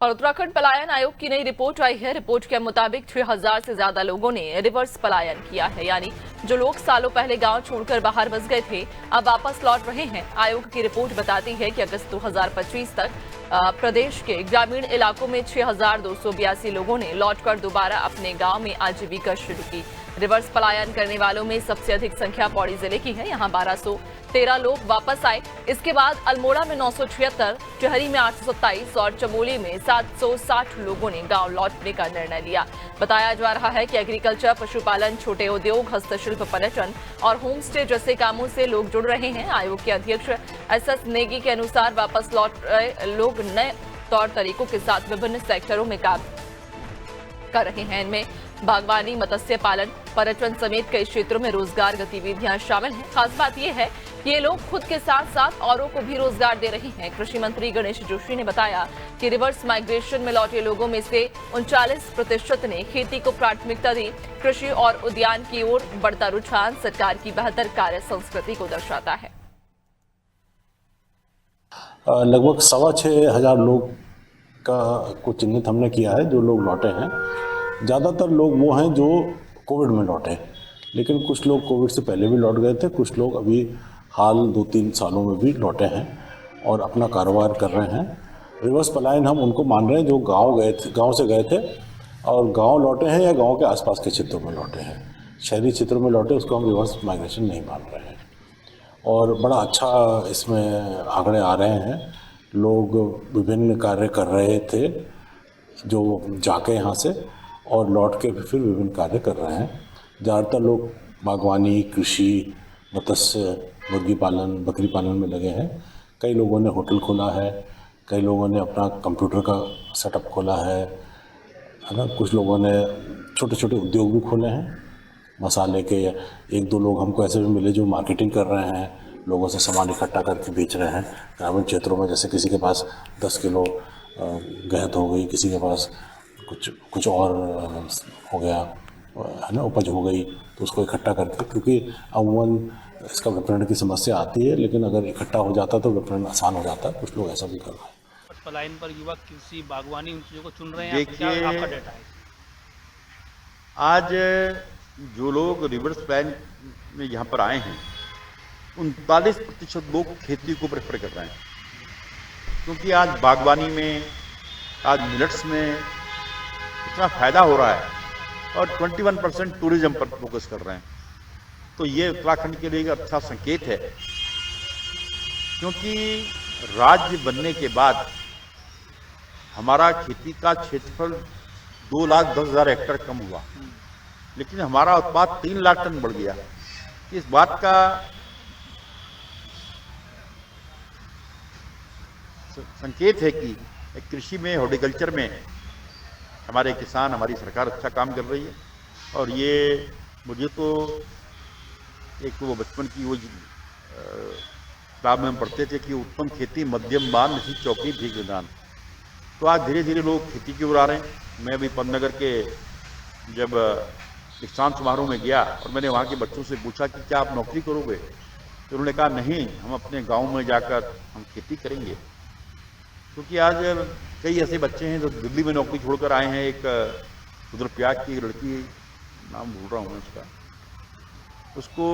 और उत्तराखंड पलायन आयोग की नई रिपोर्ट आई है। रिपोर्ट के मुताबिक 6000 से ज्यादा लोगों ने रिवर्स पलायन किया है, यानी जो लोग सालों पहले गांव छोड़कर बाहर बस गए थे अब वापस लौट रहे हैं। आयोग की रिपोर्ट बताती है कि अगस्त 2025 तक प्रदेश के ग्रामीण इलाकों में 6282 लोगों ने लौटकर दोबारा अपने गांव में आजीविका शुरू की। रिवर्स पलायन करने वालों में सबसे अधिक संख्या पौड़ी जिले की है, यहाँ 1213 लोग वापस आए। इसके बाद अल्मोड़ा में 976, टिहरी में 827 और चमोली में 760 लोगों ने गांव लौटने का निर्णय लिया। बताया जा रहा है कि एग्रीकल्चर, पशुपालन, छोटे उद्योग, हस्तशिल्प, पर्यटन और होम स्टे जैसे कामों से लोग जुड़ रहे हैं। आयोग के अध्यक्ष SS नेगी के अनुसार वापस लौट रहे लोग नए तौर तरीकों के साथ विभिन्न सेक्टरों में काम कर रहे हैं। इनमें बागवानी, मत्स्य पालन, पर्यटन समेत कई क्षेत्रों में रोजगार गतिविधियां शामिल हैं। खास बात यह है कि ये लोग खुद के साथ साथ औरों को भी रोजगार दे रहे हैं। कृषि मंत्री गणेश जोशी ने बताया कि रिवर्स माइग्रेशन में लौटे लोगों में से 39% ने खेती को प्राथमिकता दी। कृषि और उद्यान की ओर बढ़ता रुझान सरकार की बेहतर कार्य संस्कृति को दर्शाता है। लगभग 6,500 लोग को चिन्हित हमने किया है जो लोग लौटे हैं। ज़्यादातर लोग वो हैं जो कोविड में लौटे, लेकिन कुछ लोग कोविड से पहले भी लौट गए थे, कुछ लोग अभी हाल 2-3 सालों में भी लौटे हैं और अपना कारोबार कर रहे हैं। रिवर्स पलायन हम उनको मान रहे हैं जो गांव से गए थे और गांव लौटे हैं या गांव के आसपास के क्षेत्रों में लौटे हैं। शहरी क्षेत्रों में लौटे उसको हम रिवर्स माइग्रेशन नहीं मान रहे हैं। और बड़ा अच्छा इसमें आंकड़े आ रहे हैं। लोग विभिन्न कार्य कर रहे थे जो जाके यहाँ से, और लौट के फिर विभिन्न कार्य कर रहे हैं। ज़्यादातर लोग बागवानी, कृषि, मत्स्य, मुर्गी पालन, बकरी पालन में लगे हैं। कई लोगों ने होटल खोला है, कई लोगों ने अपना कंप्यूटर का सेटअप खोला है ना। कुछ लोगों ने छोटे छोटे उद्योग भी खोले हैं मसाले के। 1-2 लोग हमको ऐसे भी मिले जो मार्केटिंग कर रहे हैं, लोगों से सामान इकट्ठा करके बेच रहे हैं ग्रामीण क्षेत्रों में। जैसे किसी के पास 10 किलो गेहूं हो गई, किसी के पास कुछ और हो गया है ना, उपज हो गई, तो उसको इकट्ठा करके, क्योंकि अमूमन इसका विपणन की समस्या आती है, लेकिन अगर इकट्ठा हो जाता तो विपणन आसान हो जाता है। कुछ लोग ऐसा भी कर रहे हैं। पलायन पर युवा कृषि, बागवानी, उन चीज़ों को चुन रहे हैं। क्या आपका डेटा है? आज जो लोग रिवर्स पलायन में यहाँ पर आए हैं 39% लोग खेती को प्रेफर कर रहे हैं, क्योंकि आज बागवानी में, आज मिलेट्स में इतना फायदा हो रहा है, और 21% टूरिज्म पर फोकस कर रहे हैं। तो ये उत्तराखंड के लिए एक अच्छा संकेत है, क्योंकि राज्य बनने के बाद हमारा खेती का क्षेत्रफल 2,10,000 हेक्टेयर कम हुआ, लेकिन हमारा उत्पाद 3 लाख टन बढ़ गया। इस बात का संकेत है कि कृषि में, हॉर्टिकल्चर में हमारे किसान, हमारी सरकार अच्छा काम कर रही है। और ये मुझे तो एक वो बचपन की वो किताब में हम पढ़ते थे कि उत्तम खेती मध्यम बान निशी चौकी भीग निदान। तो आज धीरे धीरे लोग खेती की ओर आ रहे हैं। मैं अभी पन्नगर के जब दीक्षांत समारोह में गया और मैंने वहाँ के बच्चों से पूछा कि क्या आप नौकरी करोगे, तो उन्होंने कहा नहीं, हम अपने गांव में जाकर हम खेती करेंगे। क्योंकि आज कई ऐसे बच्चे हैं जो दिल्ली में नौकरी छोड़कर आए हैं। एक रुद्रप्रयाग की लड़की, नाम भूल रहा हूँ मैं उसका, उसको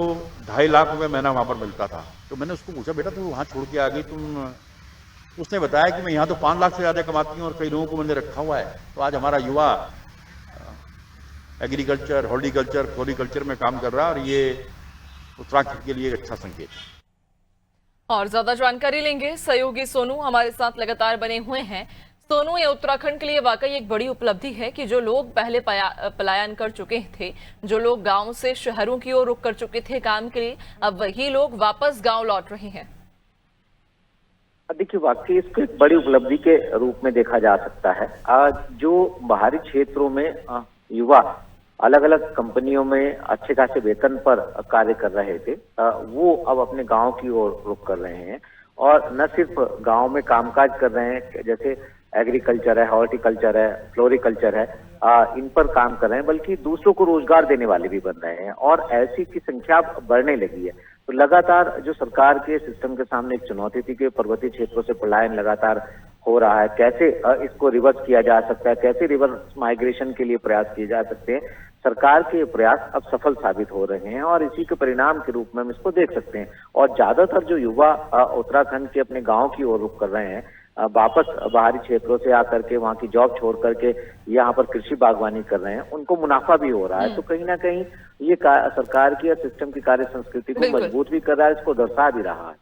2.5 लाख रुपये महीना वहाँ पर मिलता था। तो मैंने उसको पूछा, बेटा तुम वहाँ छोड़ के आ गई तुम? उसने बताया कि मैं यहाँ तो 5 लाख से ज़्यादा कमाती हूँ और कई लोगों को मैंने रखा हुआ है। तो आज हमारा युवा एग्रीकल्चर, हॉर्टिकल्चर, फ्लोरिकल्चर में काम कर रहा है, और ये उत्तराखंड के लिए एक अच्छा संकेत है। और ज्यादा जानकारी लेंगे, सहयोगी सोनू हमारे साथ लगातार बने हुए हैं। सोनू, ये उत्तराखंड के लिए वाकई एक बड़ी उपलब्धि है कि जो लोग पहले पलायन कर चुके थे, जो लोग गांव से शहरों की ओर रुख कर चुके थे काम के लिए, अब वही लोग वापस गांव लौट रहे हैं। देखिए, वाकई इसको एक बड़ी उपलब्धि के रूप में देखा जा सकता है। आज जो बाहरी क्षेत्रों में युवा अलग अलग कंपनियों में अच्छे खासे वेतन पर कार्य कर रहे थे, वो अब अपने गांव की ओर रुख कर रहे हैं। और न सिर्फ गांव में कामकाज कर रहे हैं, जैसे एग्रीकल्चर है, हॉर्टिकल्चर है, फ्लोरिकल्चर है, इन पर काम कर रहे हैं, बल्कि दूसरों को रोजगार देने वाले भी बन रहे हैं, और ऐसी की संख्या बढ़ने लगी है। तो लगातार जो सरकार के सिस्टम के सामने एक चुनौती थी कि पर्वतीय क्षेत्रों से पलायन लगातार हो रहा है, कैसे इसको रिवर्स किया जा सकता है, कैसे रिवर्स माइग्रेशन के लिए प्रयास किए जा सकते हैं। सरकार के प्रयास अब सफल साबित हो रहे हैं और इसी के परिणाम के रूप में हम इसको देख सकते हैं। और ज्यादातर जो युवा उत्तराखंड के अपने गांव की ओर रुख कर रहे हैं, वापस बाहरी क्षेत्रों से आकर के वहां की जॉब छोड़ करके यहाँ पर कृषि बागवानी कर रहे हैं, उनको मुनाफा भी हो रहा है। तो कहीं ना कहीं ये सरकार की और सिस्टम की कार्य संस्कृति को मजबूत भी कर रहा है, इसको दर्शा भी रहा है।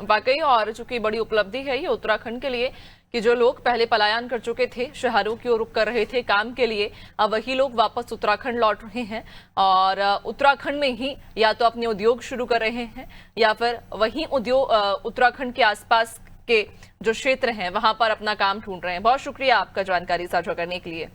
वाकई, और चूंकि बड़ी उपलब्धि है ये उत्तराखंड के लिए कि जो लोग पहले पलायन कर चुके थे, शहरों की ओर रुख कर रहे थे काम के लिए, अब वही लोग वापस उत्तराखंड लौट रहे हैं और उत्तराखंड में ही या तो अपने उद्योग शुरू कर रहे हैं या फिर वही उद्योग उत्तराखंड के आसपास के जो क्षेत्र हैं वहां पर अपना काम ढूंढ रहे हैं। बहुत शुक्रिया आपका जानकारी साझा करने के लिए।